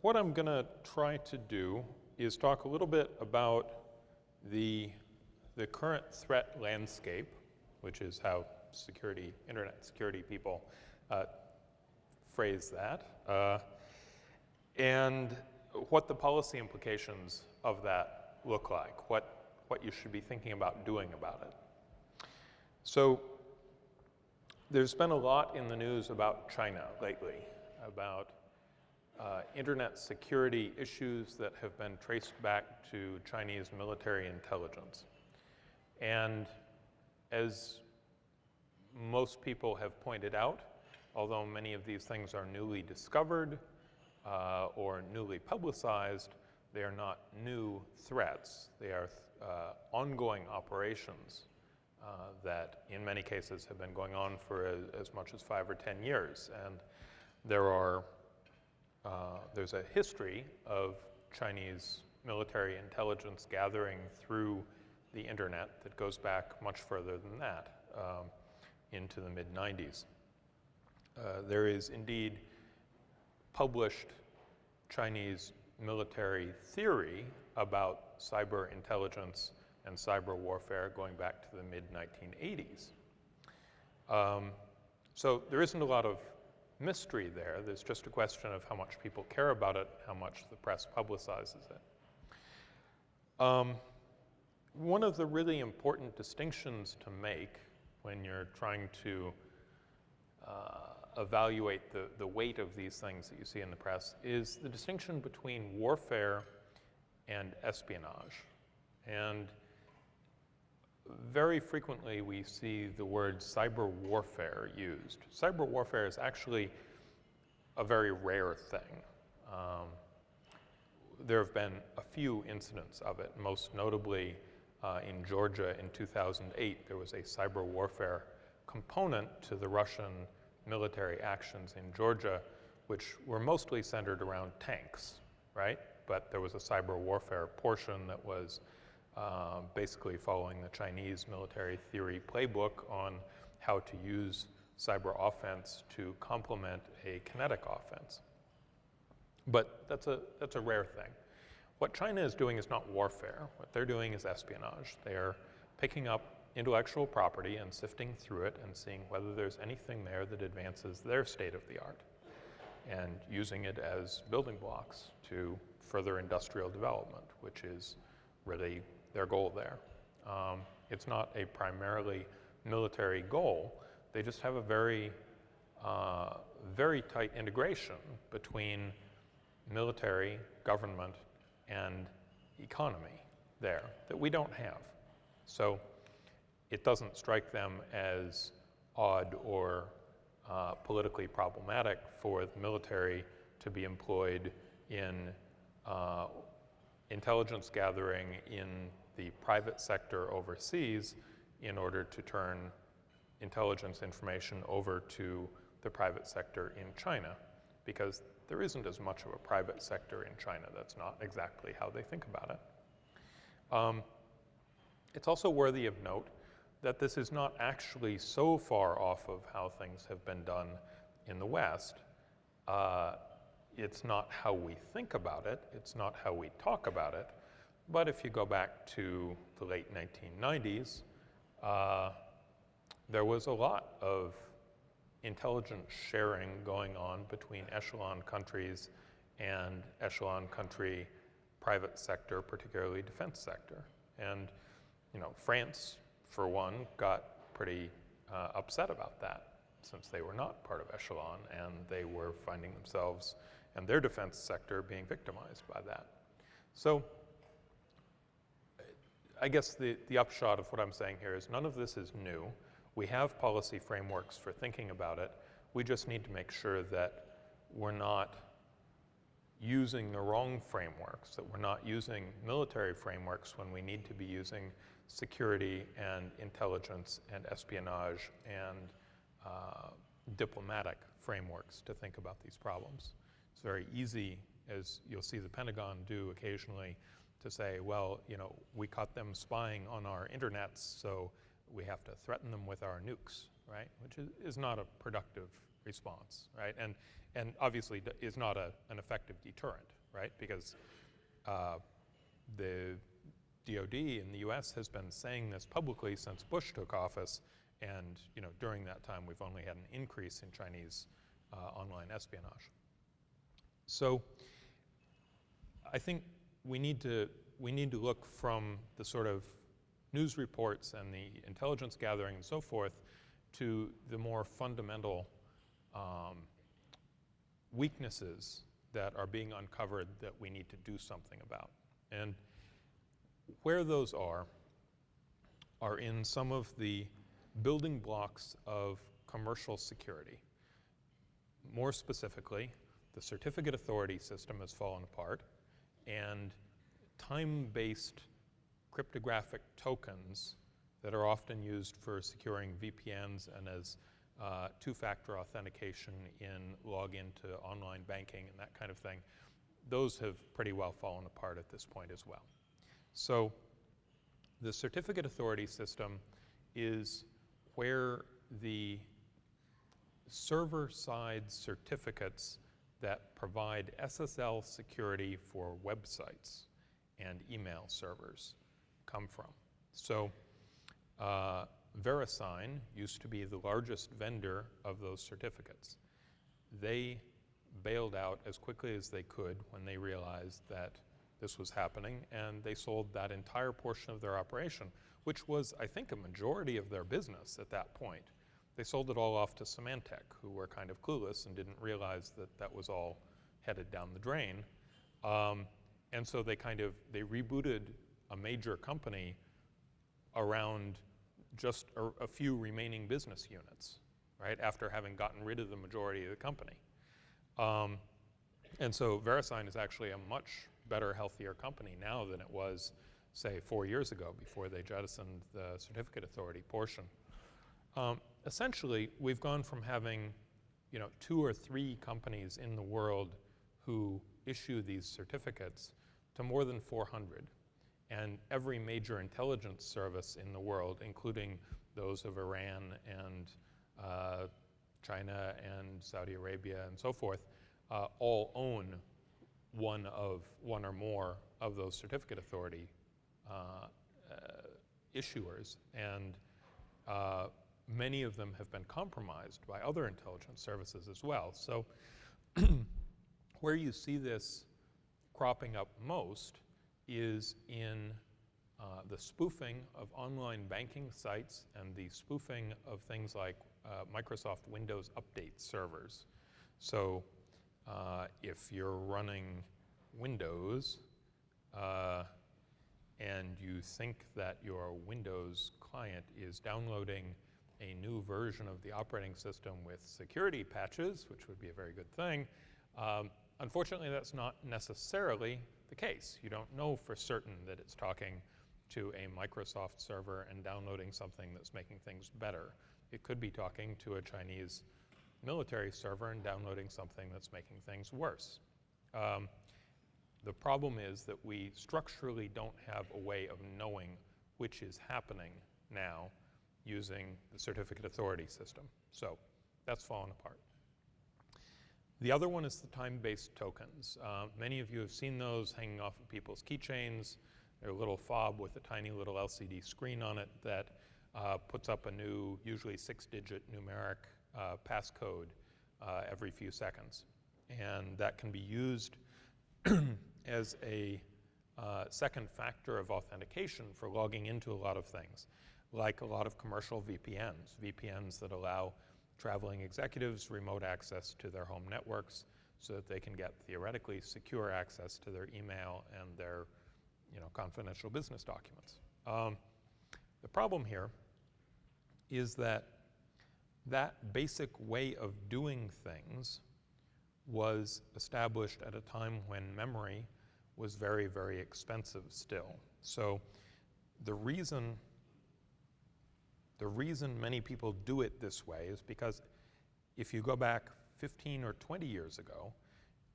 what I'm going to try to do is talk a little bit about the current threat landscape, which is how internet security people phrase that, and what the policy implications of that look like, what you should be thinking about doing about it. So there's been a lot in the news about China lately, about internet security issues that have been traced back to Chinese military intelligence. And as most people have pointed out, although many of these things are newly discovered or newly publicized, they are not new threats. They are ongoing operations that in many cases have been going on for as much as 5 or 10 years. And there's a history of Chinese military intelligence gathering through the internet that goes back much further than that, into the mid-90s. There is indeed published Chinese military theory about cyber intelligence and cyber warfare going back to the mid-1980s. So there isn't a lot of mystery there. There's just a question of how much people care about it, how much the press publicizes it. One of the really important distinctions to make when you're trying to evaluate the weight of these things that you see in the press is the distinction between warfare and espionage. And very frequently we see the word cyber warfare used. Cyber warfare is actually a very rare thing. There have been a few incidents of it, most notably in Georgia in 2008. There was a cyber warfare component to the Russian military actions in Georgia, which were mostly centered around tanks, right? But there was a cyber warfare portion that was basically following the Chinese military theory playbook on how to use cyber offense to complement a kinetic offense. But that's a rare thing. What China is doing is not warfare. What they're doing is espionage. They are picking up intellectual property and sifting through it and seeing whether there's anything there that advances their state of the art and using it as building blocks to further industrial development, which is really their goal there. It's not a primarily military goal. They just have a very, very tight integration between military, government, and economy there that we don't have. So it doesn't strike them as odd or politically problematic for the military to be employed in intelligence gathering in the private sector overseas in order to turn intelligence information over to the private sector in China, because there isn't as much of a private sector in China. That's not exactly how they think about it. It's also worthy of note that this is not actually so far off of how things have been done in the West. It's not how we think about it. It's not how we talk about it. But if you go back to the late 1990s, there was a lot of intelligence sharing going on between echelon countries and echelon country private sector, particularly defense sector. And France, for one, got pretty upset about that, since they were not part of echelon and they were finding themselves and their defense sector being victimized by that. So I guess the upshot of what I'm saying here is none of this is new. We have policy frameworks for thinking about it. We just need to make sure that we're not using the wrong frameworks, that we're not using military frameworks when we need to be using security and intelligence and espionage and diplomatic frameworks to think about these problems. It's very easy, as you'll see the Pentagon do occasionally, to say, well, we caught them spying on our internets, so we have to threaten them with our nukes, right? Which is not a productive response, right? And obviously is not an effective deterrent, right? Because the DoD in the US has been saying this publicly since Bush took office, and during that time we've only had an increase in Chinese online espionage. So I think we need to look from the sort of news reports and the intelligence gathering and so forth to the more fundamental weaknesses that are being uncovered that we need to do something about. And where those are in some of the building blocks of commercial security. More specifically, the certificate authority system has fallen apart, and time-based cryptographic tokens that are often used for securing VPNs and as two-factor authentication in login to online banking and that kind of thing, those have pretty well fallen apart at this point as well. So the certificate authority system is where the server-side certificates that provide SSL security for websites and email servers come from. So Verisign used to be the largest vendor of those certificates. They bailed out as quickly as they could when they realized that this was happening, and they sold that entire portion of their operation, which was, I think, a majority of their business at that point. They sold it all off to Symantec, who were kind of clueless and didn't realize that that was all headed down the drain. And so they rebooted a major company around just a few remaining business units, right, after having gotten rid of the majority of the company. And so Verisign is actually a much better, healthier company now than it was, say, 4 years ago before they jettisoned the certificate authority portion. Essentially, we've gone from having 2 or 3 companies in the world who issue these certificates to more than 400. And every major intelligence service in the world, including those of Iran and China and Saudi Arabia and so forth, all own one or more of those certificate authority issuers. And many of them have been compromised by other intelligence services as well. So where you see this cropping up most is in the spoofing of online banking sites and the spoofing of things like Microsoft Windows Update servers. So if you're running Windows and you think that your Windows client is downloading a new version of the operating system with security patches, which would be a very good thing, unfortunately that's not necessarily the case. You don't know for certain that it's talking to a Microsoft server and downloading something that's making things better. It could be talking to a Chinese military server and downloading something that's making things worse. The problem is that we structurally don't have a way of knowing which is happening now using the certificate authority system. So that's fallen apart. The other one is the time-based tokens. Many of you have seen those hanging off of people's keychains. They're a little fob with a tiny little LCD screen on it that puts up a new, usually 6-digit numeric passcode every few seconds. And that can be used as a second factor of authentication for logging into a lot of things, like a lot of commercial VPNs that allow traveling executives remote access to their home networks so that they can get theoretically secure access to their email and their confidential business documents. The problem here is that basic way of doing things was established at a time when memory was very, very expensive still. So the reason many people do it this way is because if you go back 15 or 20 years ago,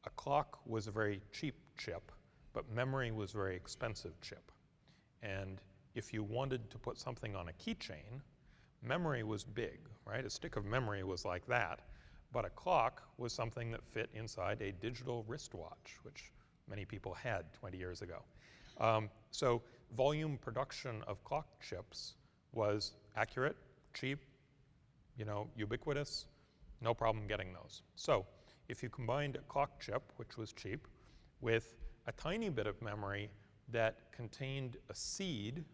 a clock was a very cheap chip, but memory was a very expensive chip. And if you wanted to put something on a keychain, memory was big, right? A stick of memory was like that, But a clock was something that fit inside a digital wristwatch, which many people had 20 years ago. So volume production of clock chips was accurate, cheap, ubiquitous, no problem getting those. So if you combined a clock chip, which was cheap, with a tiny bit of memory that contained a seed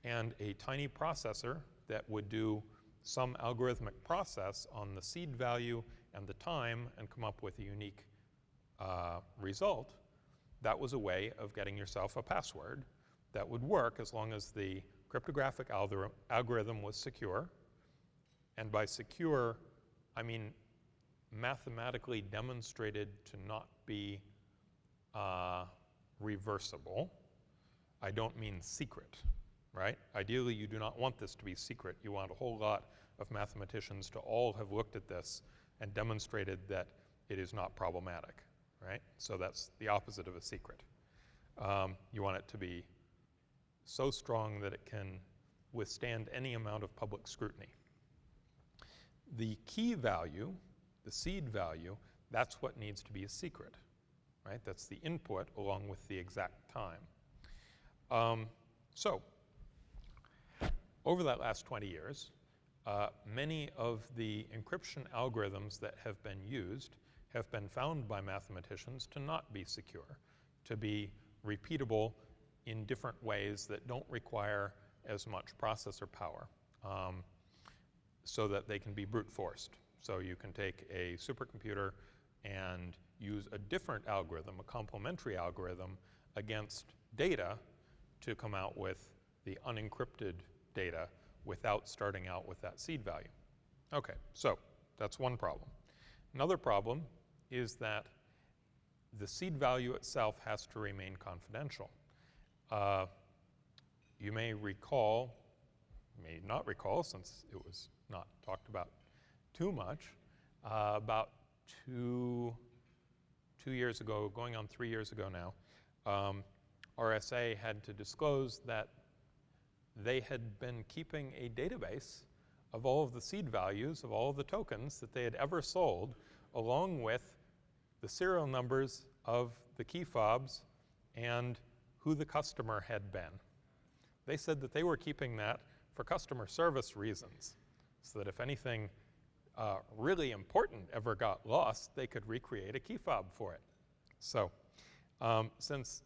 and a tiny processor that would do some algorithmic process on the seed value and the time and come up with a unique result, that was a way of getting yourself a password that would work as long as the cryptographic algorithm was secure. And by secure, I mean mathematically demonstrated to not be reversible. I don't mean secret, right? Ideally, you do not want this to be secret. You want a whole lot of mathematicians to all have looked at this and demonstrated that it is not problematic, right? So that's the opposite of a secret. You want it to be so strong that it can withstand any amount of public scrutiny. The key value, the seed value, that's what needs to be a secret, right? That's the input along with the exact time. So over that last 20 years, many of the encryption algorithms that have been used have been found by mathematicians to not be secure, to be repeatable in different ways that don't require as much processor power, so that they can be brute forced. So you can take a supercomputer and use a different algorithm, a complementary algorithm, against data to come out with the unencrypted data without starting out with that seed value. Okay, so that's one problem. Another problem is that the seed value itself has to remain confidential. You may recall, may not recall since it was not talked about too much, about two years ago, going on 3 years ago now, RSA had to disclose that they had been keeping a database of all of the seed values of all of the tokens that they had ever sold, along with the serial numbers of the key fobs and who the customer had been. They said that they were keeping that for customer service reasons, so that if anything really important ever got lost, they could recreate a key fob for it. So since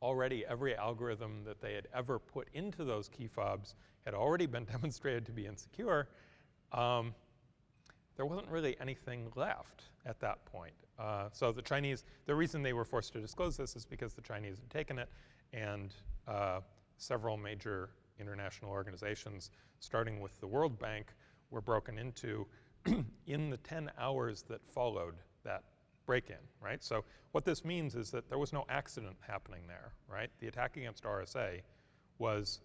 already every algorithm that they had ever put into those key fobs had already been demonstrated to be insecure, there wasn't really anything left at that point. So the Chinese, the reason they were forced to disclose this is because the Chinese had taken it, and several major international organizations, starting with the World Bank, were broken into in the 10 hours that followed that break-in, right? So what this means is that there was no accident happening there, right? The attack against RSA was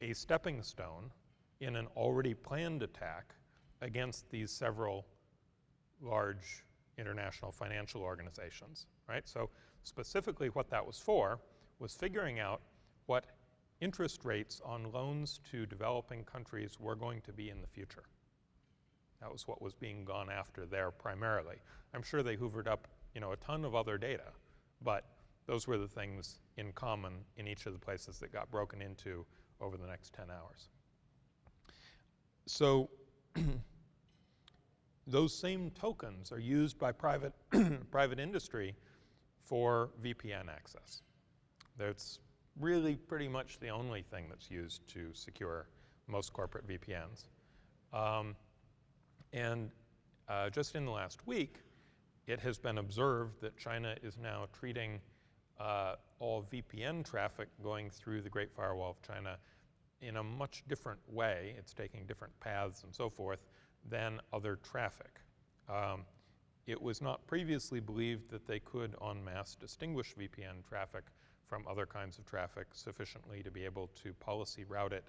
a stepping stone in an already planned attack against these several large international financial organizations, right? So specifically what that was for was figuring out what interest rates on loans to developing countries were going to be in the future. That was what was being gone after there primarily. I'm sure they hoovered up, a ton of other data, but those were the things in common in each of the places that got broken into over the next 10 hours. So those same tokens are used by private industry for VPN access. That's really pretty much the only thing that's used to secure most corporate VPNs. And just in the last week, it has been observed that China is now treating all VPN traffic going through the Great Firewall of China in a much different way. It's taking different paths and so forth than other traffic. It was not previously believed that they could en masse distinguish VPN traffic from other kinds of traffic sufficiently to be able to policy route it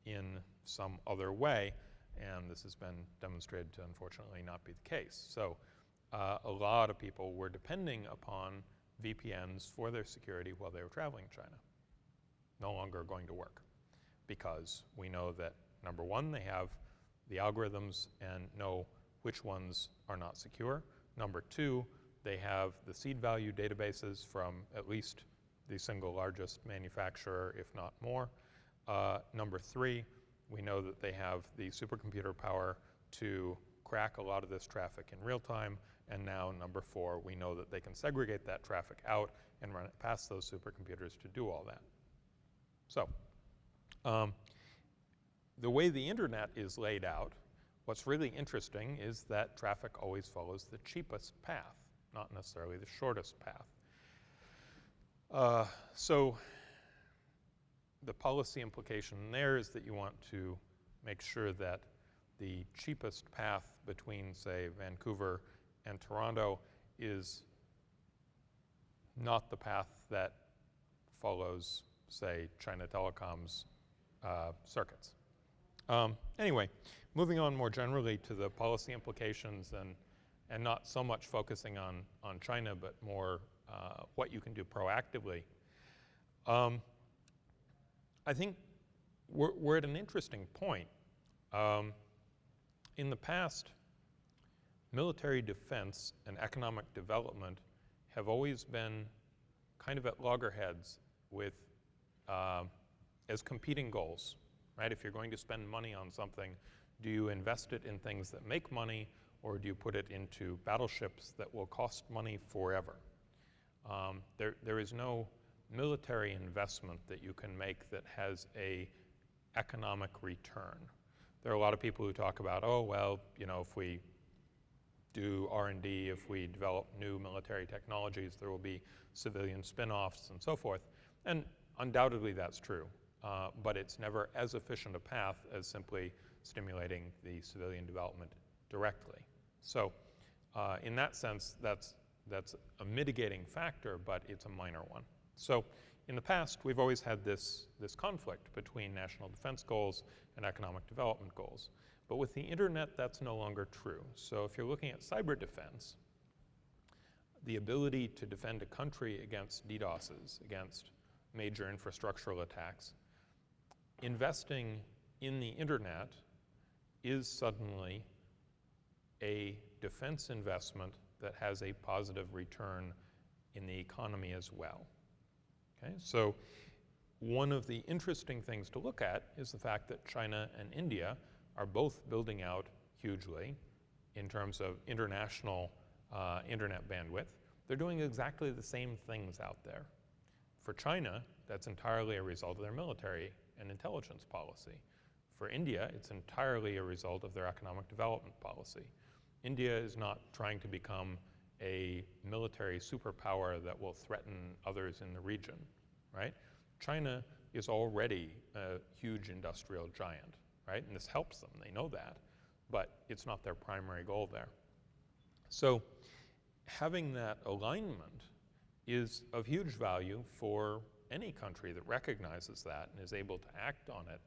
in some other way, and this has been demonstrated to unfortunately not be the case. So a lot of people were depending upon VPNs for their security while they were traveling in China. No longer going to work, because we know that, number one, they have the algorithms and know which ones are not secure. Number two, they have the seed value databases from at least the single largest manufacturer, if not more. Number three, we know that they have the supercomputer power to crack a lot of this traffic in real time. And now, number four, we know that they can segregate that traffic out and run it past those supercomputers to do all that. So the way the internet is laid out, what's really interesting is that traffic always follows the cheapest path, not necessarily the shortest path. So the policy implication there is that you want to make sure that the cheapest path between, say, Vancouver and Toronto is not the path that follows, say, China Telecom's circuits. Anyway, moving on more generally to the policy implications and not so much focusing on China, but more what you can do proactively. I think we're at an interesting point. In the past, military defense and economic development have always been kind of at loggerheads with as competing goals, right? If you're going to spend money on something, do you invest it in things that make money, or do you put it into battleships that will cost money forever? There is no military investment that you can make that has a economic return. There are a lot of people who talk about, oh, well, you know, if we do R&D, if we develop new military technologies, there will be civilian spin-offs and so forth. And undoubtedly that's true, but it's never as efficient a path as simply stimulating the civilian development directly. So in that sense, that's a mitigating factor, but it's a minor one. So in the past, we've always had this conflict between national defense goals and economic development goals. But with the internet, that's no longer true. So if you're looking at cyber defense, the ability to defend a country against DDoSes, against major infrastructural attacks, investing in the internet is suddenly a defense investment that has a positive return in the economy as well. Okay? So one of the interesting things to look at is the fact that China and India are both building out hugely in terms of international internet bandwidth. They're doing exactly the same things out there. For China, that's entirely a result of their military and intelligence policy. For India, it's entirely a result of their economic development policy. India is not trying to become a military superpower that will threaten others in the region, right? China is already a huge industrial giant, right? And this helps them, they know that, but it's not their primary goal there. So having that alignment is of huge value for any country that recognizes that and is able to act on it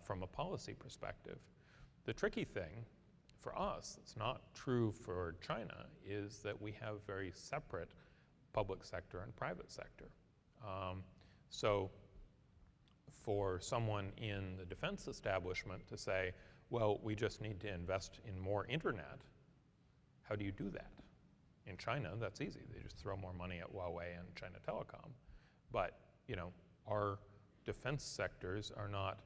from a policy perspective. The tricky thing for us, that's not true for China, is that we have very separate public sector and private sector. So for someone in the defense establishment to say, well, we just need to invest in more internet, how do you do that? In China, that's easy. They just throw more money at Huawei and China Telecom. But, you know, our defense sectors are not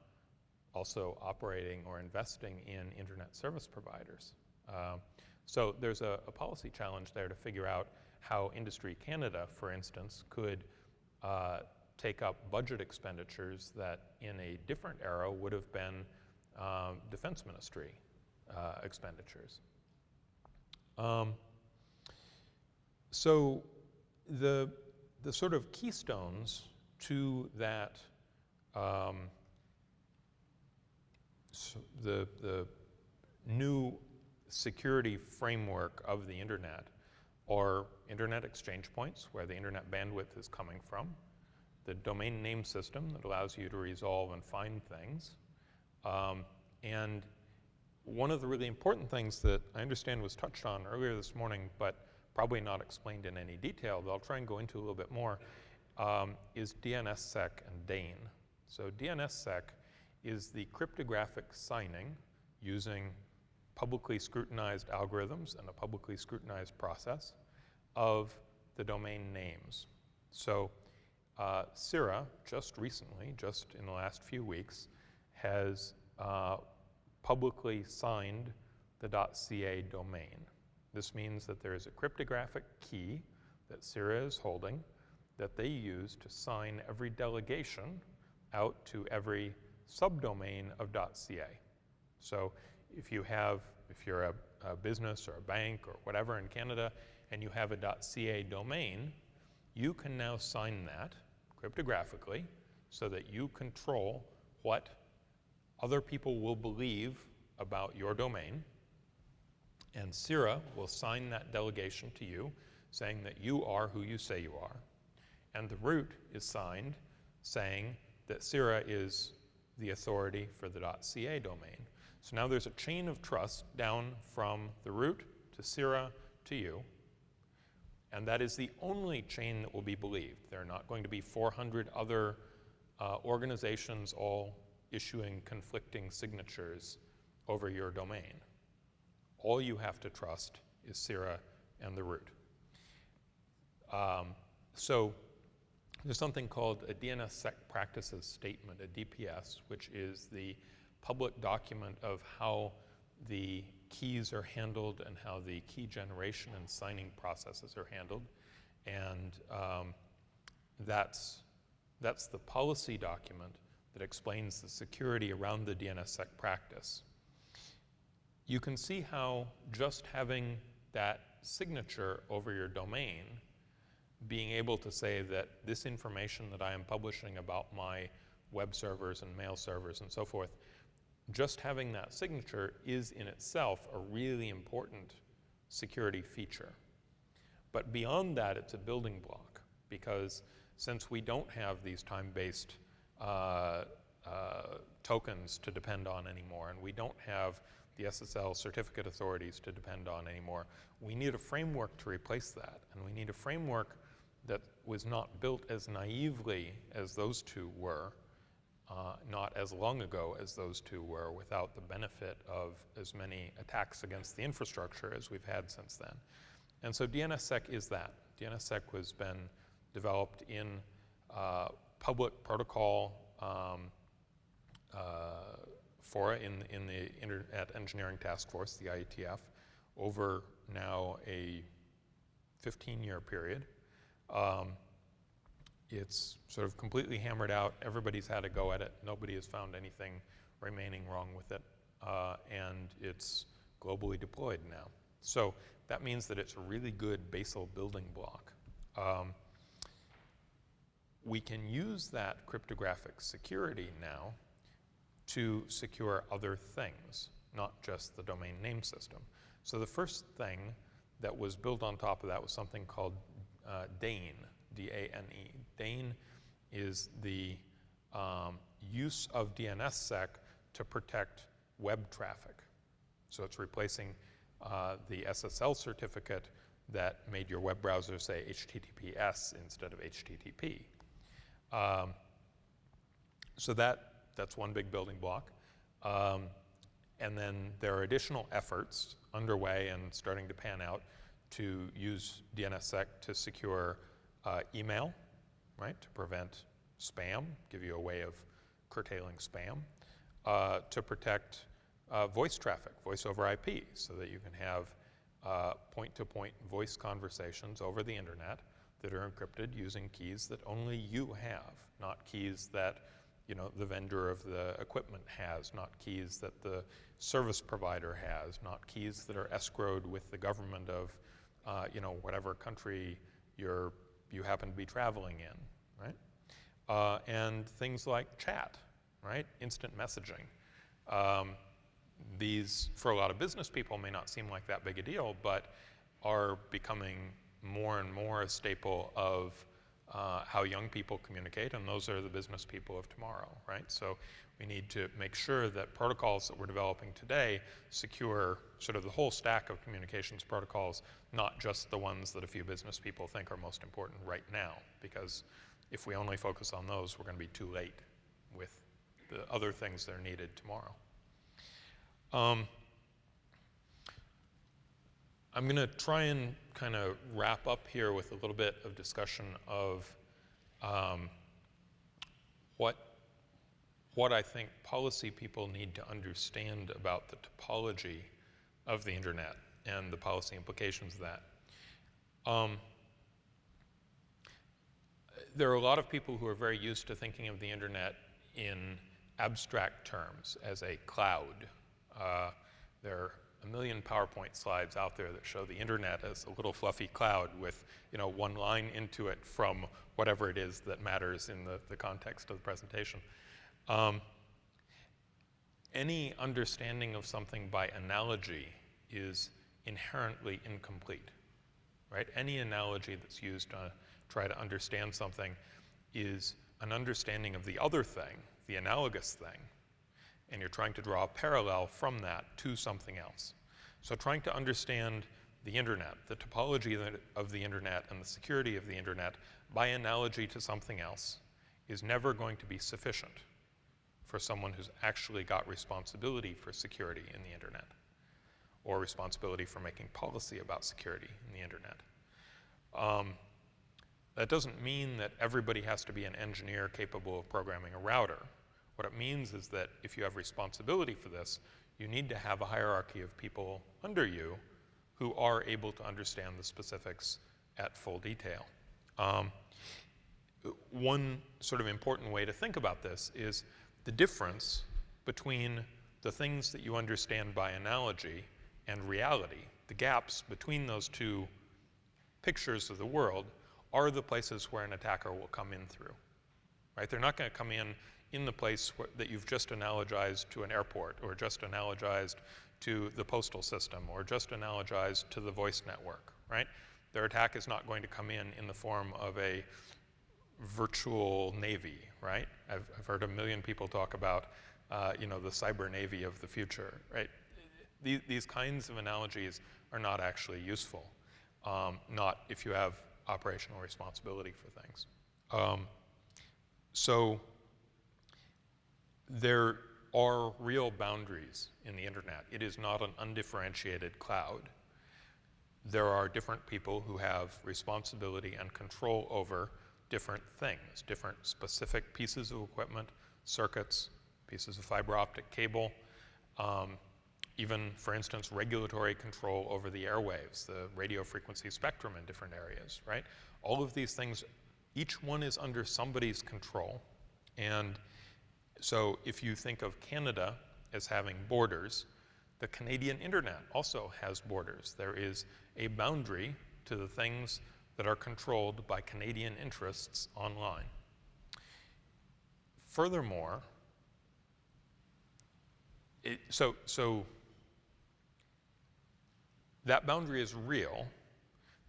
also operating or investing in internet service providers. So there's a policy challenge there to figure out how Industry Canada, for instance, could take up budget expenditures that in a different era would have been Defense Ministry expenditures. So the sort of keystones to that, so the new security framework of the internet are internet exchange points, where the internet bandwidth is coming from, the domain name system that allows you to resolve and find things, and one of the really important things that I understand was touched on earlier this morning, but probably not explained in any detail, but I'll try and go into a little bit more, is DNSSEC and DANE. So DNSSEC is the cryptographic signing using publicly scrutinized algorithms and a publicly scrutinized process of the domain names. So CIRA, just recently, just in the last few weeks, has publicly signed the .ca domain. This means that there is a cryptographic key that CIRA is holding that they use to sign every delegation out to every subdomain of .ca. So if you're a business or a bank or whatever in Canada and you have a .ca domain, you can now sign that cryptographically so that you control what other people will believe about your domain. And CIRA will sign that delegation to you saying that you are who you say you are. And the root is signed saying that CIRA is the authority for the .ca domain. So now there's a chain of trust down from the root to CIRA to you. And that is the only chain that will be believed. There are not going to be 400 other organizations all issuing conflicting signatures over your domain. All you have to trust is CIRA and the root. So there's something called a DNSSEC Practices Statement, a DPS, which is the public document of how the keys are handled and how the key generation and signing processes are handled. And that's the policy document that explains the security around the DNSSEC practice. You can see how just having that signature over your domain, being able to say that this information that I am publishing about my web servers and mail servers and so forth, just having that signature is in itself a really important security feature. But beyond that, it's a building block, because since we don't have these time-based tokens to depend on anymore, and we don't have the SSL certificate authorities to depend on anymore, we need a framework to replace that. And we need a framework that was not built as naively as those two were, not as long ago as those two were, without the benefit of as many attacks against the infrastructure as we've had since then. And so DNSSEC is that. DNSSEC has been developed in public protocol fora in the Internet Engineering Task Force, the IETF, over now a 15-year period. It's sort of completely hammered out. Everybody's had a go at it. Nobody has found anything remaining wrong with it. And it's globally deployed now. So that means that it's a really good basal building block. We can use that cryptographic security now to secure other things, not just the domain name system. So the first thing that was built on top of that was something called DANE, D-A-N-E. DANE is the use of DNSSEC to protect web traffic. So it's replacing the SSL certificate that made your web browser say HTTPS instead of HTTP. So that's one big building block. And then there are additional efforts underway and starting to pan out to use DNSSEC to secure email, right, to prevent spam, give you a way of curtailing spam, to protect voice traffic, voice over IP, so that you can have point-to-point voice conversations over the internet that are encrypted using keys that only you have, not keys that the vendor of the equipment has, not keys that the service provider has, not keys that are escrowed with the government of whatever country you happen to be traveling in, right? And things like chat, right? Instant messaging. These, for a lot of business people, may not seem like that big a deal, but are becoming more and more a staple of how young people communicate, and those are the business people of tomorrow, right? So we need to make sure that protocols that we're developing today secure sort of the whole stack of communications protocols, not just the ones that a few business people think are most important right now, because if we only focus on those, we're going to be too late with the other things that are needed tomorrow. I'm going to try and kind of wrap up here with a little bit of discussion of what I think policy people need to understand about the topology of the internet and the policy implications of that. There are a lot of people who are very used to thinking of the internet in abstract terms as a cloud. There are a million PowerPoint slides out there that show the internet as a little fluffy cloud with, you know, one line into it from whatever it is that matters in the context of the presentation. Any understanding of something by analogy is inherently incomplete, right? Any analogy that's used to try to understand something is an understanding of the other thing, the analogous thing, and you're trying to draw a parallel from that to something else. So trying to understand the internet, the topology of the internet and the security of the internet by analogy to something else is never going to be sufficient for someone who's actually got responsibility for security in the internet or responsibility for making policy about security in the internet. That doesn't mean that everybody has to be an engineer capable of programming a router. What it means is that if you have responsibility for this, you need to have a hierarchy of people under you who are able to understand the specifics at full detail. One sort of important way to think about this is the difference between the things that you understand by analogy and reality. The gaps between those two pictures of the world are the places where an attacker will come in through, right? They're not going to come in the place that you've just analogized to an airport or just analogized to the postal system or just analogized to the voice network, right? Their attack is not going to come in the form of a virtual navy, right? I've heard a million people talk about, you know, the cyber navy of the future, right? These kinds of analogies are not actually useful, not if you have operational responsibility for things. So there are real boundaries in the internet. It is not an undifferentiated cloud. There are different people who have responsibility and control over different things, different specific pieces of equipment, circuits, pieces of fiber optic cable, even, for instance, regulatory control over the airwaves, the radio frequency spectrum in different areas, right? All of these things, each one is under somebody's control. And so if you think of Canada as having borders, the Canadian internet also has borders. There is a boundary to the things that are controlled by Canadian interests online. Furthermore, so that boundary is real.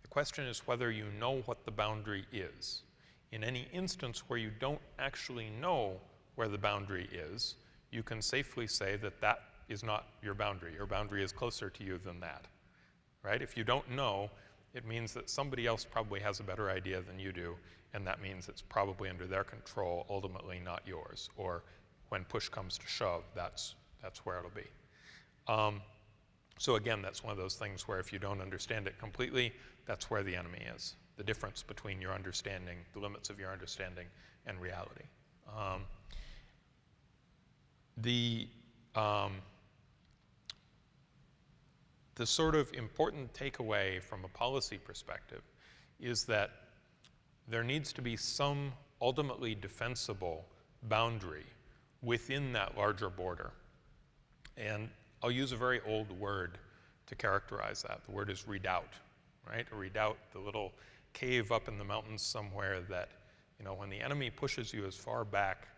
The question is whether you know what the boundary is. In any instance where you don't actually know where the boundary is, you can safely say that that is not your boundary. Your boundary is closer to you than that, right? If you don't know, it means that somebody else probably has a better idea than you do, and that means it's probably under their control, ultimately not yours. Or when push comes to shove, that's where it'll be. So again, that's one of those things where if you don't understand it completely, that's where the enemy is. The difference between your understanding, the limits of your understanding, and reality. The sort of important takeaway from a policy perspective is that there needs to be some ultimately defensible boundary within that larger border. And I'll use a very old word to characterize that. The word is redoubt, right? A redoubt, the little cave up in the mountains somewhere that, you know, when the enemy pushes you as far back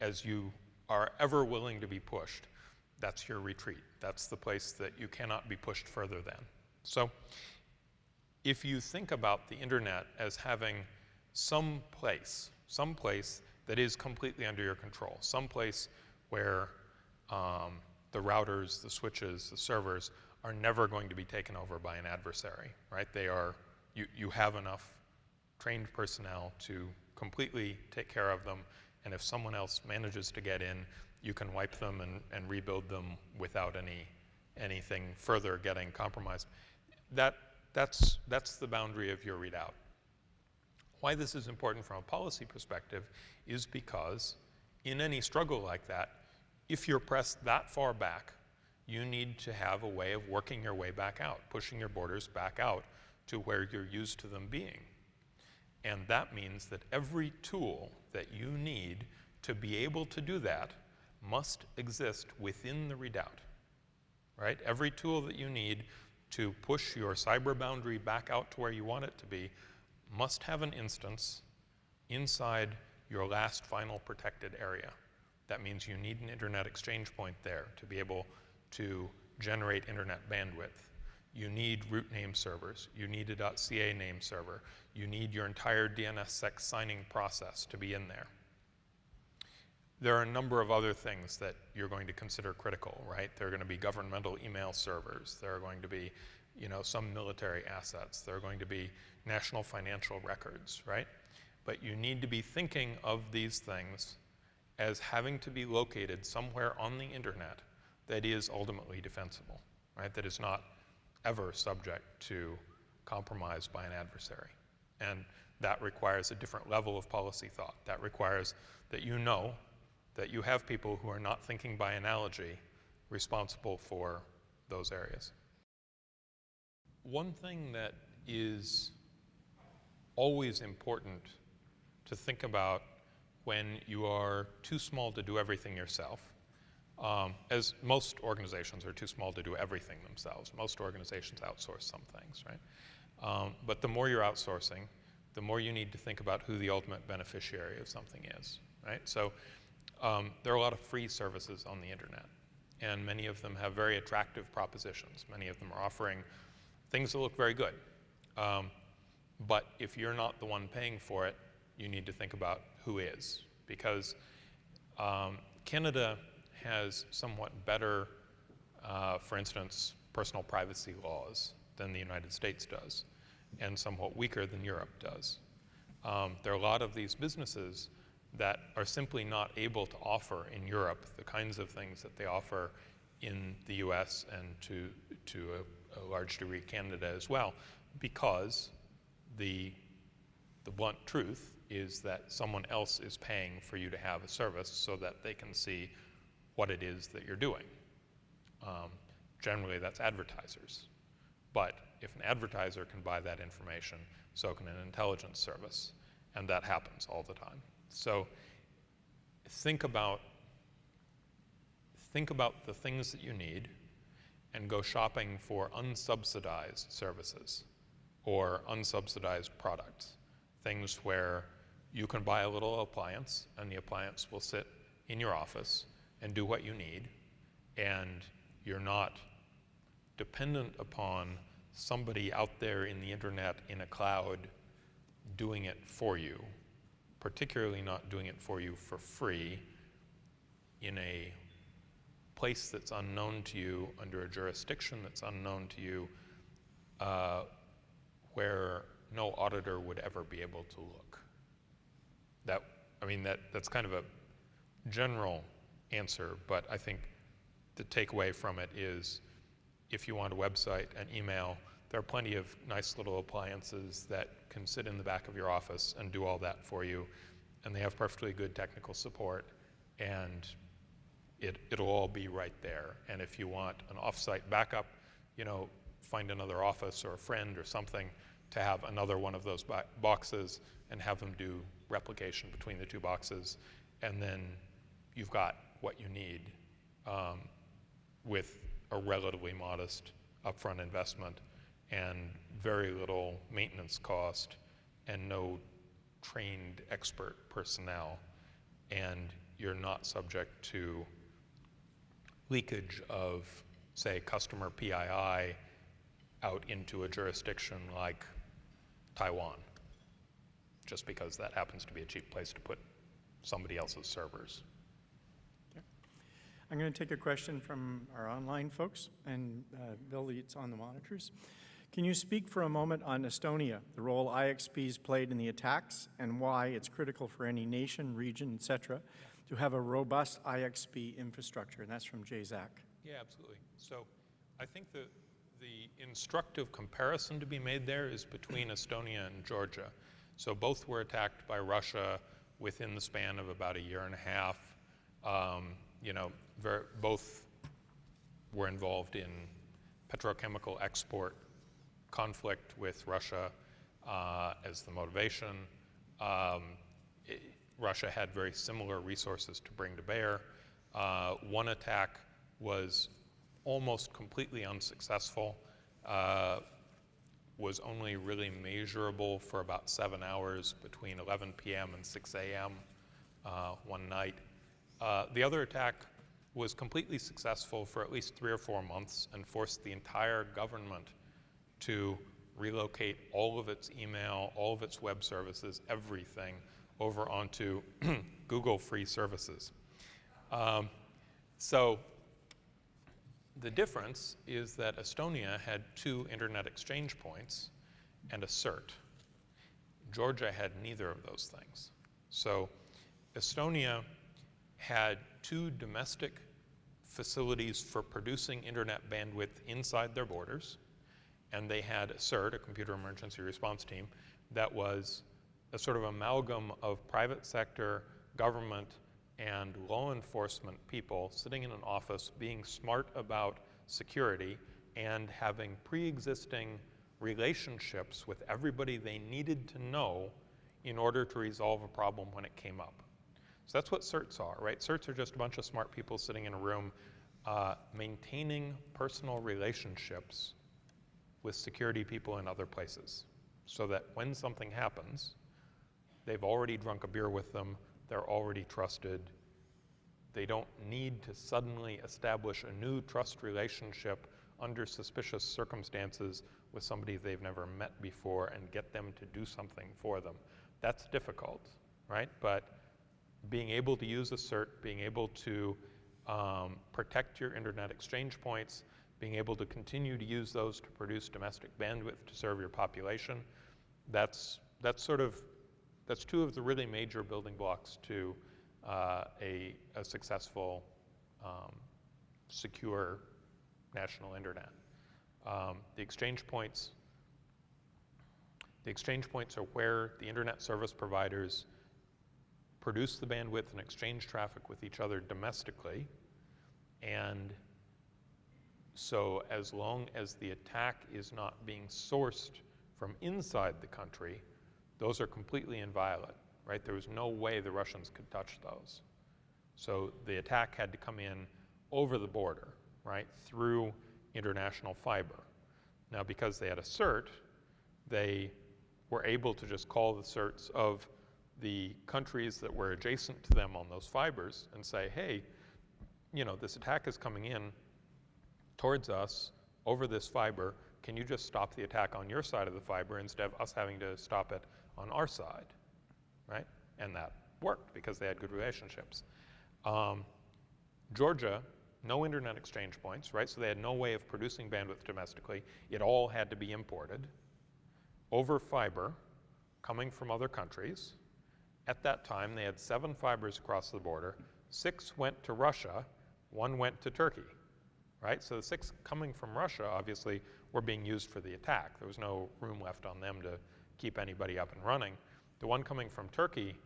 as you are ever willing to be pushed, that's your retreat. That's the place that you cannot be pushed further than. So if you think about the internet as having some place that is completely under your control, some place where the routers, the switches, the servers are never going to be taken over by an adversary, right? They are, you have enough trained personnel to completely take care of them, and if someone else manages to get in, you can wipe them and rebuild them without anything further getting compromised. that's the boundary of your readout. Why this is important from a policy perspective is because in any struggle like that, if you're pressed that far back, you need to have a way of working your way back out, pushing your borders back out to where you're used to them being. And that means that every tool that you need to be able to do that must exist within the redoubt, right? Every tool that you need to push your cyber boundary back out to where you want it to be must have an instance inside your last final protected area. That means you need an internet exchange point there to be able to generate internet bandwidth. You need root name servers. You need a .ca name server. You need your entire DNSSEC signing process to be in there. There are a number of other things that you're going to consider critical, right? There are going to be governmental email servers. There are going to be, some military assets. There are going to be national financial records, right? But you need to be thinking of these things as having to be located somewhere on the internet that is ultimately defensible, right? That is not ever subject to compromise by an adversary. And that requires a different level of policy thought. That requires that you know that you have people who are not thinking by analogy responsible for those areas. One thing that is always important to think about when you are too small to do everything yourself, as most organizations are too small to do everything themselves. Most organizations outsource some things, right? But the more you're outsourcing, the more you need to think about who the ultimate beneficiary of something is, right? So there are a lot of free services on the internet, and many of them have very attractive propositions. Many of them are offering things that look very good. But if you're not the one paying for it, you need to think about who is, because Canada has somewhat better, for instance, personal privacy laws than the United States does, and somewhat weaker than Europe does. There are a lot of these businesses that are simply not able to offer in Europe the kinds of things that they offer in the US and to a large degree Canada as well, because the blunt truth is that someone else is paying for you to have a service so that they can see what it is that you're doing. Generally, that's advertisers. But if an advertiser can buy that information, so can an intelligence service, and that happens all the time. So think about the things that you need and go shopping for unsubsidized services or unsubsidized products, things where you can buy a little appliance and the appliance will sit in your office and do what you need, and you're not dependent upon somebody out there in the internet in a cloud doing it for you, particularly not doing it for you for free in a place that's unknown to you, under a jurisdiction that's unknown to you, where no auditor would ever be able to look. That's kind of a general answer, but I think the takeaway from it is if you want a website and email, there are plenty of nice little appliances that can sit in the back of your office and do all that for you, and they have perfectly good technical support, and it'll all be right there. And if you want an off-site backup, find another office or a friend or something to have another one of those boxes and have them do replication between the two boxes, and then you've got what you need with a relatively modest upfront investment and very little maintenance cost and no trained expert personnel, and you're not subject to leakage of, say, customer PII out into a jurisdiction like Taiwan, just because that happens to be a cheap place to put somebody else's servers. Okay. I'm going to take a question from our online folks, and Bill, it's on the monitors. Can you speak for a moment on Estonia, the role IXPs played in the attacks, and why it's critical for any nation, region, etc., to have a robust IXP infrastructure? And that's from Jay Zach. Yeah, absolutely. So I think the The instructive comparison to be made there is between Estonia and Georgia. So both were attacked by Russia within the span of about a year and a half. You know, both were involved in petrochemical export conflict with Russia as the motivation. Russia had very similar resources to bring to bear. One attack was almost completely unsuccessful, was only really measurable for about 7 hours between 11 p.m. and 6 a.m. One night. The other attack was completely successful for at least 3 or 4 months and forced the entire government to relocate all of its email, all of its web services, everything over onto Google free services. So the difference is that Estonia had 2 internet exchange points and a CERT. Georgia had neither of those things. So Estonia had 2 domestic facilities for producing internet bandwidth inside their borders, and they had a CERT, a Computer Emergency Response Team, that was a sort of amalgam of private sector, government, and law enforcement people sitting in an office being smart about security and having pre-existing relationships with everybody they needed to know in order to resolve a problem when it came up. So that's what certs are, right? Certs are just a bunch of smart people sitting in a room maintaining personal relationships with security people in other places so that when something happens, they've already drunk a beer with them, they're already trusted. They don't need to suddenly establish a new trust relationship under suspicious circumstances with somebody they've never met before and get them to do something for them. That's difficult, right? But being able to use a CERT, being able to protect your internet exchange points, being able to continue to use those to produce domestic bandwidth to serve your population, that's 2 of the really major building blocks to a successful, secure national internet. The exchange points are where the internet service providers produce the bandwidth and exchange traffic with each other domestically. And so as long as the attack is not being sourced from inside the country, those are completely inviolate, right? There was no way the Russians could touch those. So the attack had to come in over the border, right, through international fiber. Now, because they had a CERT, they were able to just call the CERTs of the countries that were adjacent to them on those fibers and say, hey, you know, this attack is coming in towards us over this fiber. Can you just stop the attack on your side of the fiber instead of us having to stop it on our side, right? And that worked because they had good relationships. Georgia, no internet exchange points, right? So they had no way of producing bandwidth domestically. It all had to be imported over fiber coming from other countries. At that time, they had 7 fibers across the border. 6 went to Russia, 1 went to Turkey, right? So the 6 coming from Russia, obviously, were being used for the attack. There was no room left on them to keep anybody up and running. The one coming from Turkey,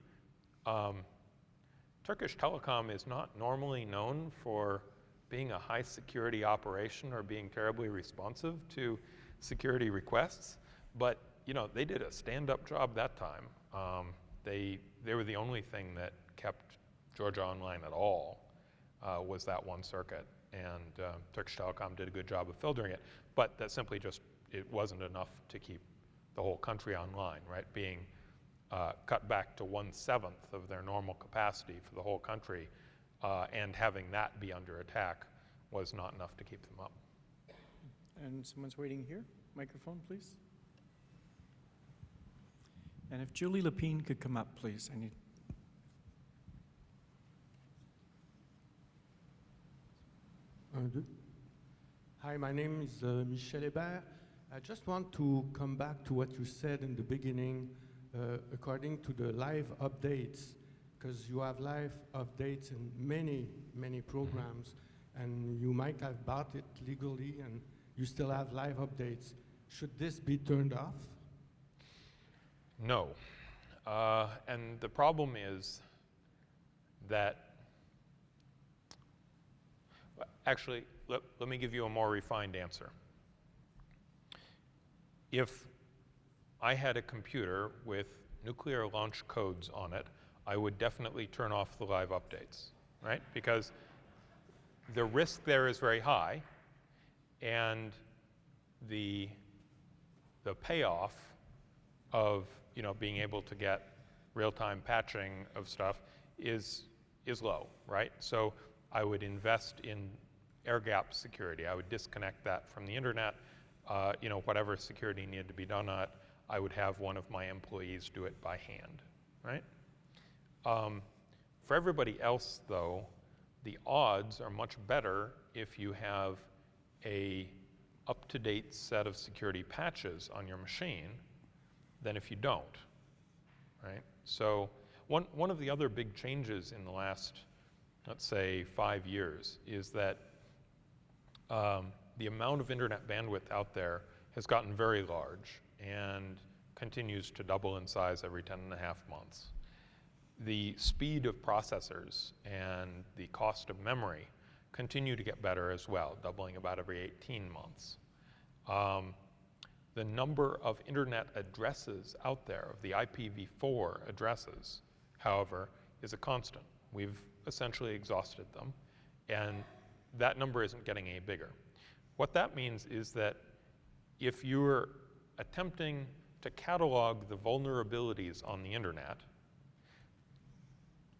Turkish Telecom is not normally known for being a high security operation or being terribly responsive to security requests, but you know, they did a stand-up job that time. They were the only thing that kept Georgia online at all, was that one circuit, and Turkish Telecom did a good job of filtering it, but that simply just, it wasn't enough to keep the whole country online, right? Being cut back to 1/7 of their normal capacity for the whole country, and having that be under attack was not enough to keep them up. And someone's waiting here. Microphone, please. And if Julie Lapine could come up, please. I need. Hi, my name is Michel Hébert. I just want to come back to what you said in the beginning, according to the live updates, because you have live updates in many programs, and you might have bought it legally, and you still have live updates. Should this be turned off? No. And the problem is that, actually, let me give you a more refined answer. If I had a computer with nuclear launch codes on it, I would definitely turn off the live updates, right? Because the risk there is very high, and the payoff of being able to get real-time patching of stuff is low, right? So I would invest in air-gap security. I would disconnect that from the internet. Whatever security needed to be done on it, I would have one of my employees do it by hand, right? For everybody else, though, the odds are much better if you have a up-to-date set of security patches on your machine than if you don't, right? So one of the other big changes in the last, let's say, 5 years is that the amount of internet bandwidth out there has gotten very large and continues to double in size every 10.5 months. The speed of processors and the cost of memory continue to get better as well, doubling about every 18 months. The number of internet addresses out there, of the IPv4 addresses, however, is a constant. We've essentially exhausted them, and that number isn't getting any bigger. What that means is that if you're attempting to catalog the vulnerabilities on the internet,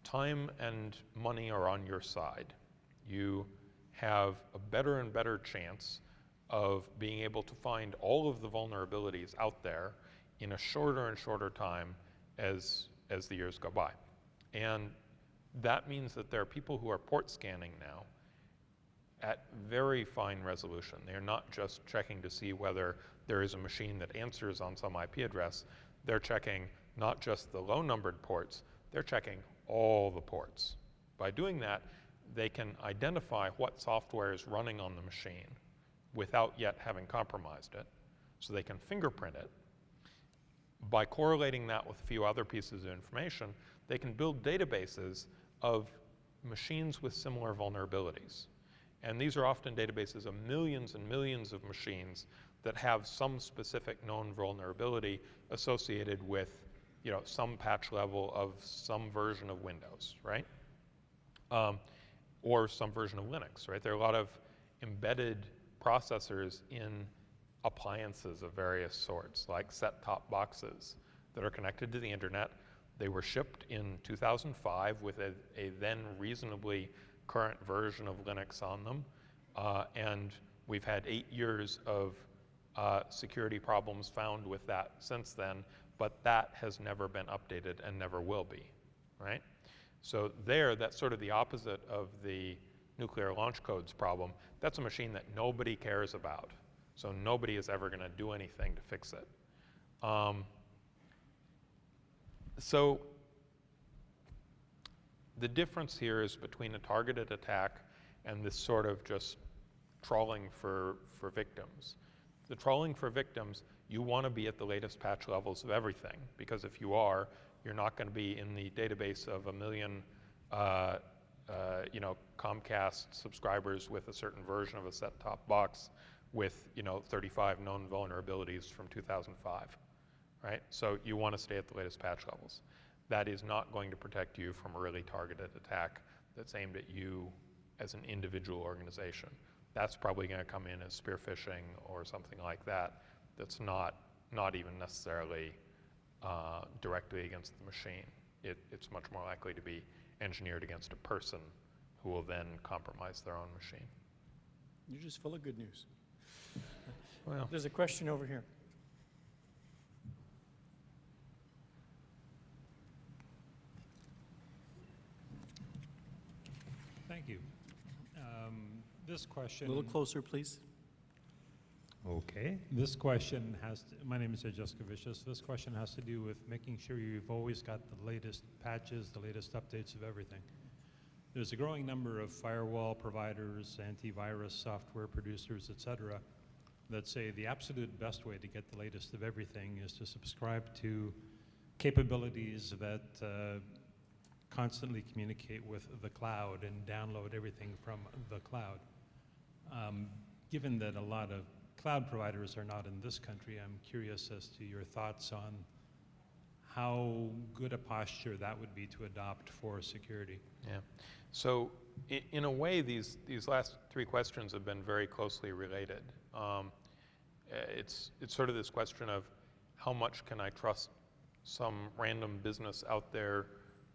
time and money are on your side. You have a better and better chance of being able to find all of the vulnerabilities out there in a shorter and shorter time as the years go by. And that means that there are people who are port scanning now at very fine resolution. They're not just checking to see whether there is a machine that answers on some IP address. They're checking not just the low-numbered ports, they're checking all the ports. By doing that, they can identify what software is running on the machine without yet having compromised it, so they can fingerprint it. By correlating that with a few other pieces of information, they can build databases of machines with similar vulnerabilities. And these are often databases of millions and millions of machines that have some specific known vulnerability associated with some patch level of some version of Windows, right? Or some version of Linux, right? There are a lot of embedded processors in appliances of various sorts, like set-top boxes that are connected to the internet. They were shipped in 2005 with a then reasonably current version of Linux on them. And we've had 8 years of security problems found with that since then, but that has never been updated and never will be, right? So that's sort of the opposite of the nuclear launch codes problem. That's a machine that nobody cares about. So nobody is ever going to do anything to fix it. So the difference here is between a targeted attack and this sort of just trawling for victims. The trawling for victims, you want to be at the latest patch levels of everything, because if you are, you're not going to be in the database of 1 million Comcast subscribers with a certain version of a set-top box with 35 known vulnerabilities from 2005, right? So you want to stay at the latest patch levels. That is not going to protect you from a really targeted attack that's aimed at you as an individual organization. That's probably going to come in as spear phishing or something like that. That's not even necessarily directly against the machine. It's much more likely to be engineered against a person who will then compromise their own machine. You're just full of good news. Well, There's a question over here. Thank you. This question. A little closer, please. Okay. This question my name is Jessica Vicious. This question has to do with making sure you've always got the latest patches, the latest updates of everything. There's a growing number of firewall providers, antivirus software producers, et cetera, that say the absolute best way to get the latest of everything is to subscribe to capabilities that constantly communicate with the cloud and download everything from the cloud. Given that a lot of cloud providers are not in this country, I'm curious as to your thoughts on how good a posture that would be to adopt for security. Yeah. So in a way, these last three questions have been very closely related. It's sort of this question of how much can I trust some random business out there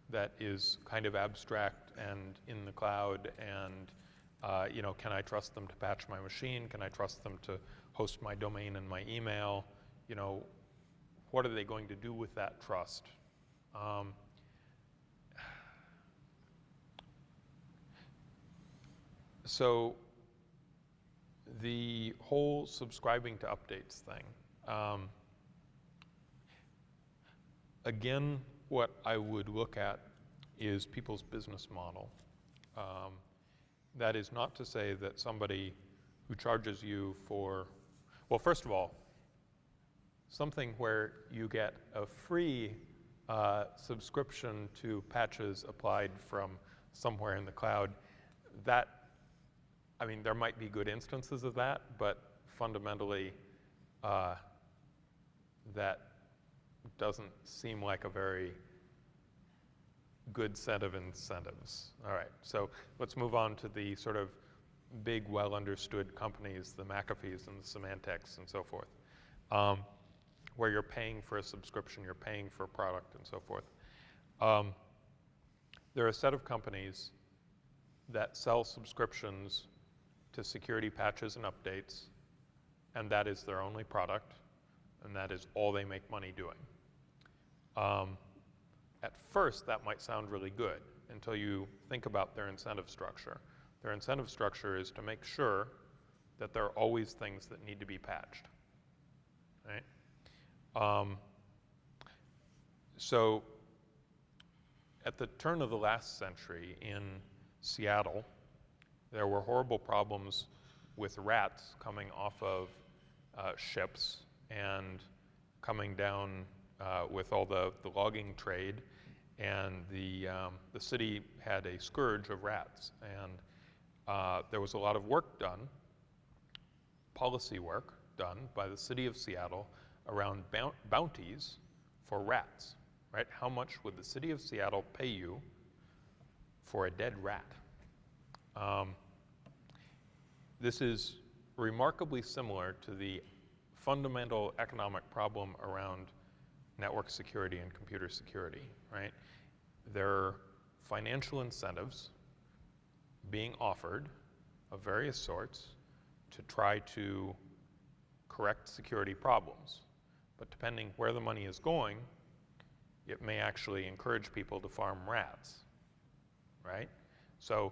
that is kind of abstract and in the cloud, and can I trust them to patch my machine? Can I trust them to host my domain and my email? What are they going to do with that trust? So the whole subscribing to updates thing, again, what I would look at is people's business model. That is not to say that somebody who charges you for, well, first of all, something where you get a free subscription to patches applied from somewhere in the cloud, that, I mean, there might be good instances of that, but fundamentally, that doesn't seem like a very good set of incentives. All right, so let's move on to the sort of big, well-understood companies, the McAfees and the Symantec's and so forth, where you're paying for a subscription, you're paying for a product and so forth. There are a set of companies that sell subscriptions to security patches and updates, and that is their only product, and that is all they make money doing. At first, that might sound really good until you think about their incentive structure. Their incentive structure is to make sure that there are always things that need to be patched, right? So at the turn of the last century in Seattle, there were horrible problems with rats coming off of ships and coming down with all the logging trade, and the city had a scourge of rats, and there was a lot of work done, policy work done by the city of Seattle around bounties for rats, right? How much would the city of Seattle pay you for a dead rat? This is remarkably similar to the fundamental economic problem around network security and computer security, right? There are financial incentives being offered of various sorts to try to correct security problems. But depending where the money is going, it may actually encourage people to farm rats, right? So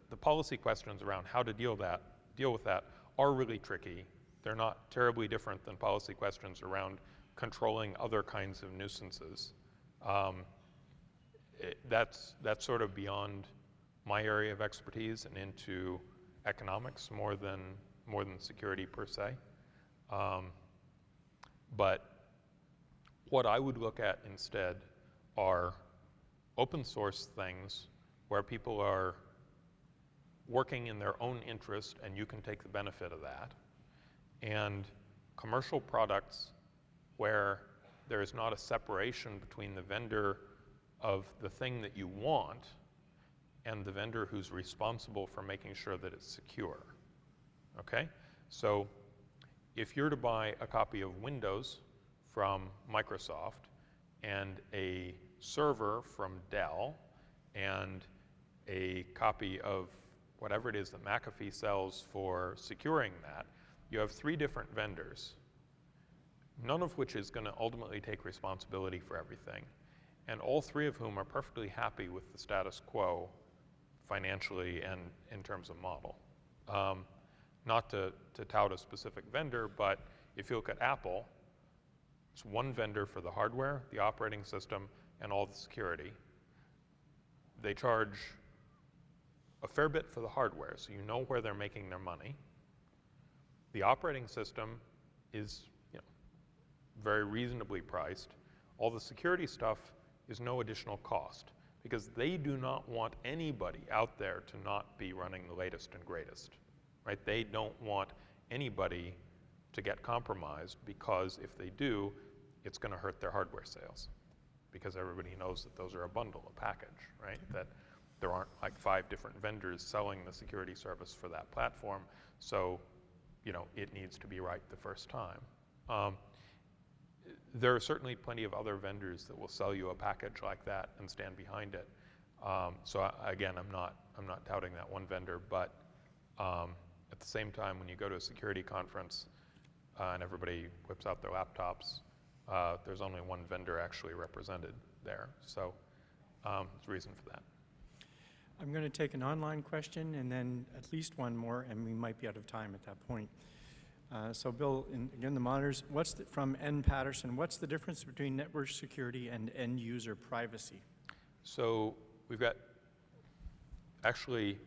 the policy questions around how to deal with that are really tricky. They're not terribly different than policy questions around controlling other kinds of nuisances. That's sort of beyond my area of expertise and into economics more than security per se. But what I would look at instead are open source things where people are working in their own interest and you can take the benefit of that, and commercial products where there is not a separation between the vendor of the thing that you want and the vendor who's responsible for making sure that it's secure, okay? So if you're to buy a copy of Windows from Microsoft and a server from Dell and a copy of whatever it is that McAfee sells for securing that, you have 3 different vendors, none of which is going to ultimately take responsibility for everything, and all 3 of whom are perfectly happy with the status quo financially and in terms of model. Not to tout a specific vendor, but if you look at Apple, it's one vendor for the hardware, the operating system, and all the security. They charge a fair bit for the hardware, so you know where they're making their money. The operating system is, very reasonably priced. All the security stuff is no additional cost because they do not want anybody out there to not be running the latest and greatest, right? They don't want anybody to get compromised because if they do, it's going to hurt their hardware sales because everybody knows that those are a bundle, a package, right? That there aren't like 5 different vendors selling the security service for that platform. So, it needs to be right the first time. There are certainly plenty of other vendors that will sell you a package like that and stand behind it. Again, I'm not touting that one vendor, but at the same time, when you go to a security conference and everybody whips out their laptops, there's only one vendor actually represented there. So there's a reason for that. I'm going to take an online question and then at least one more, and we might be out of time at that point. So Bill, again, the monitors, from N. Patterson, what's the difference between network security and end user privacy? So we've got actually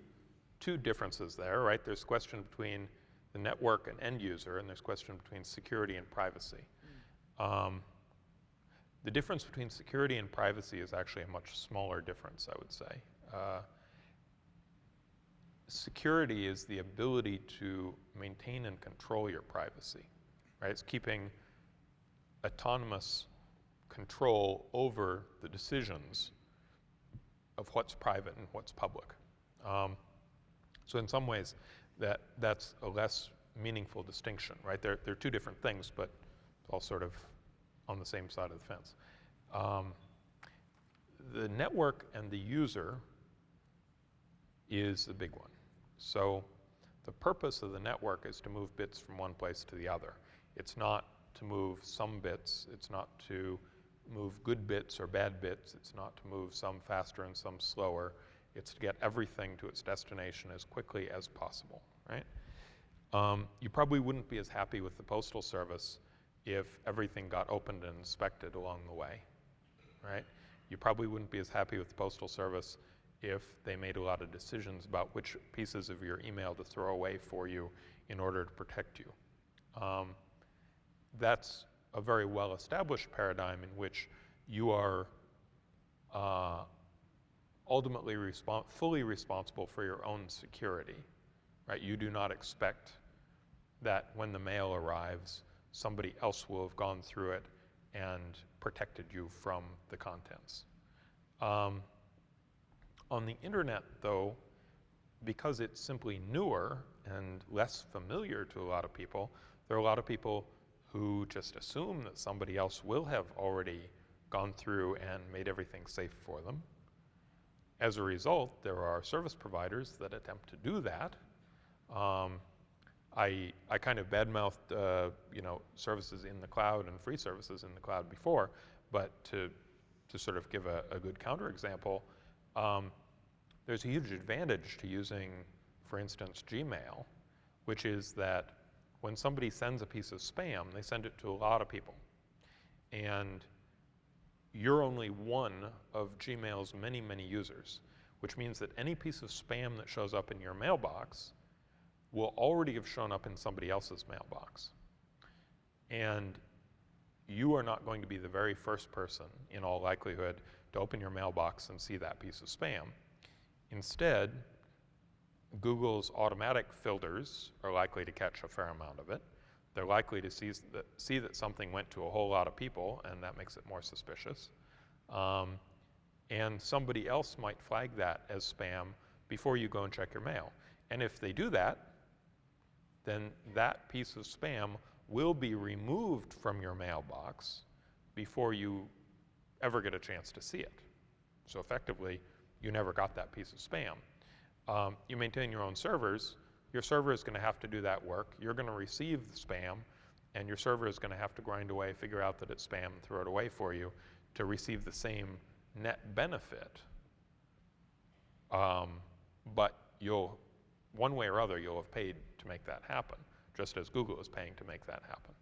2 differences there, right? There's a question between the network and end user, and there's a question between security and privacy. The difference between security and privacy is actually a much smaller difference, I would say. Security is the ability to maintain and control your privacy, right? It's keeping autonomous control over the decisions of what's private and what's public. So in some ways, that's a less meaningful distinction, right? They're 2 different things, but all sort of on the same side of the fence. The network and the user is the big one. So the purpose of the network is to move bits from one place to the other. It's not to move some bits. It's not to move good bits or bad bits. It's not to move some faster and some slower. It's to get everything to its destination as quickly as possible, right? You probably wouldn't be as happy with the Postal Service if everything got opened and inspected along the way, right? You probably wouldn't be as happy with the Postal Service if they made a lot of decisions about which pieces of your email to throw away for you in order to protect you. That's a very well-established paradigm in which you are ultimately fully responsible for your own security, right? You do not expect that when the mail arrives, somebody else will have gone through it and protected you from the contents. On the internet, though, because it's simply newer and less familiar to a lot of people, there are a lot of people who just assume that somebody else will have already gone through and made everything safe for them. As a result, there are service providers that attempt to do that. I kind of badmouthed services in the cloud and free services in the cloud before, but to sort of give a good counterexample, there's a huge advantage to using, for instance, Gmail, which is that when somebody sends a piece of spam, they send it to a lot of people. And you're only one of Gmail's many, many users, which means that any piece of spam that shows up in your mailbox will already have shown up in somebody else's mailbox. And you are not going to be the very first person, in all likelihood, to open your mailbox and see that piece of spam. Instead, Google's automatic filters are likely to catch a fair amount of it. They're likely to see that something went to a whole lot of people, and that makes it more suspicious. And somebody else might flag that as spam before you go and check your mail. And if they do that, then that piece of spam will be removed from your mailbox before you ever get a chance to see it. So effectively, you never got that piece of spam. You maintain your own servers. Your server is going to have to do that work. You're going to receive the spam, and your server is going to have to grind away, figure out that it's spam, and throw it away for you to receive the same net benefit. But one way or other, you'll have paid to make that happen, just as Google is paying to make that happen.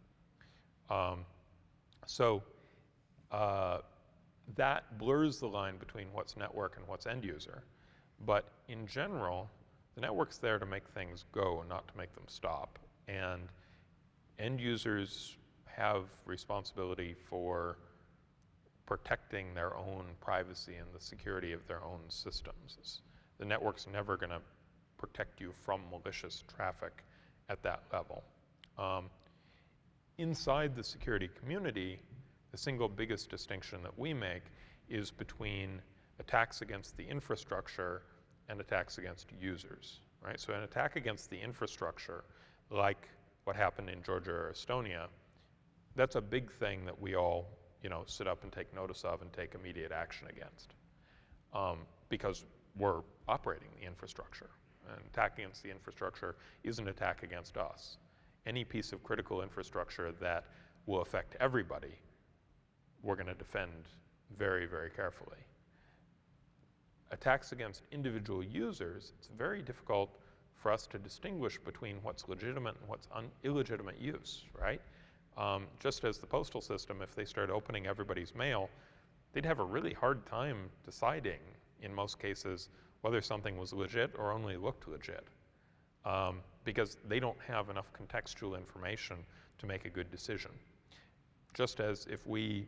That blurs the line between what's network and what's end user. But in general, the network's there to make things go and not to make them stop. And end users have responsibility for protecting their own privacy and the security of their own systems. The network's never going to protect you from malicious traffic at that level. Inside the security community, the single biggest distinction that we make is between attacks against the infrastructure and attacks against users, right? So an attack against the infrastructure, like what happened in Georgia or Estonia, that's a big thing that we all, sit up and take notice of and take immediate action against, because we're operating the infrastructure. An attack against the infrastructure is an attack against us. Any piece of critical infrastructure that will affect everybody, we're going to defend very, very carefully. Attacks against individual users, it's very difficult for us to distinguish between what's legitimate and what's illegitimate use, right? Just as the postal system, if they start opening everybody's mail, they'd have a really hard time deciding, in most cases, whether something was legit or only looked legit, because they don't have enough contextual information to make a good decision. Just as if we,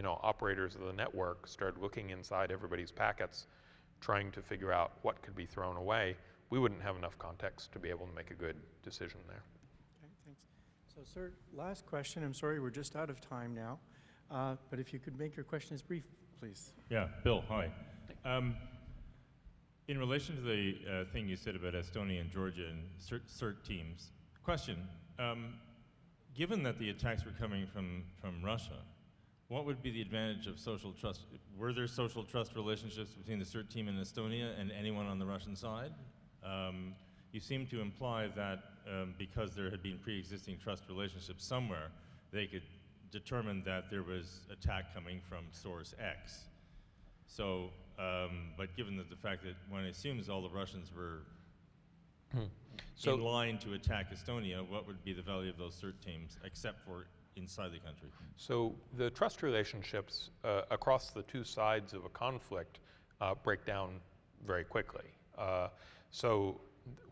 operators of the network, started looking inside everybody's packets, trying to figure out what could be thrown away, we wouldn't have enough context to be able to make a good decision there. Okay, thanks. So, sir, last question. I'm sorry, we're just out of time now. But if you could make your questions brief, please. Yeah, Bill, hi. In relation to the thing you said about Estonia and Georgia and CERT teams, question, given that the attacks were coming from Russia, what would be the advantage of social trust? Were there social trust relationships between the CERT team in Estonia and anyone on the Russian side? You seem to imply that because there had been pre-existing trust relationships somewhere, they could determine that there was attack coming from source X. So, but given the fact that one assumes all the Russians were in line to attack Estonia, what would be the value of those CERT teams, except for inside the country? So the trust relationships across the two sides of a conflict break down very quickly. So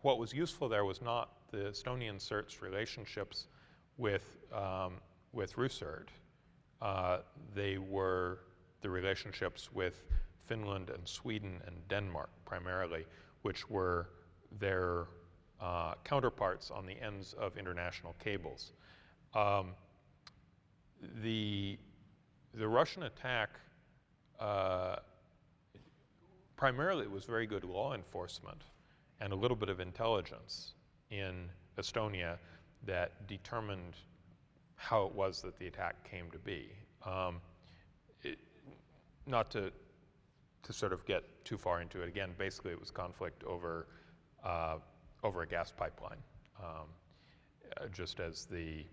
what was useful there was not the Estonian CERT's relationships with RUSERT. They were the relationships with Finland and Sweden and Denmark primarily, which were their counterparts on the ends of international cables. The Russian attack, primarily it was very good law enforcement and a little bit of intelligence in Estonia that determined how it was that the attack came to be. Not to sort of get too far into it again, basically it was conflict over a gas pipeline, just as the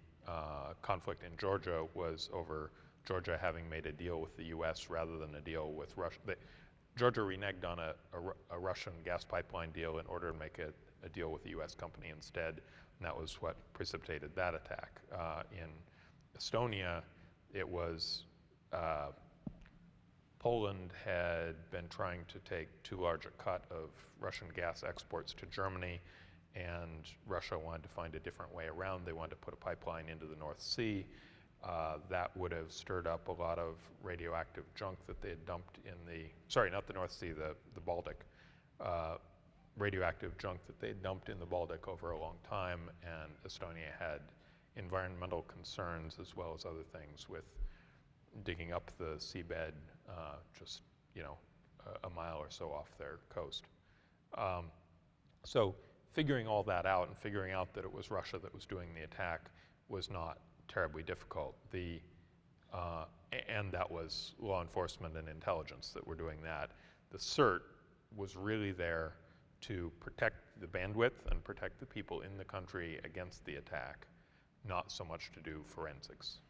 conflict in Georgia was over Georgia having made a deal with the U.S. rather than a deal with Russia. Georgia reneged on a Russian gas pipeline deal in order to make a deal with the U.S. company instead, and that was what precipitated that attack. In Estonia, it was Poland had been trying to take too large a cut of Russian gas exports to Germany, and Russia wanted to find a different way around. They wanted to put a pipeline into the North Sea. That would have stirred up a lot of radioactive junk that they had dumped in the, sorry, not the North Sea, the Baltic. Radioactive junk that they had dumped in the Baltic over a long time, and Estonia had environmental concerns as well as other things with digging up the seabed just, a mile or so off their coast. So figuring all that out and figuring out that it was Russia that was doing the attack was not terribly difficult. And that was law enforcement and intelligence that were doing that. The CERT was really there to protect the bandwidth and protect the people in the country against the attack, not so much to do forensics.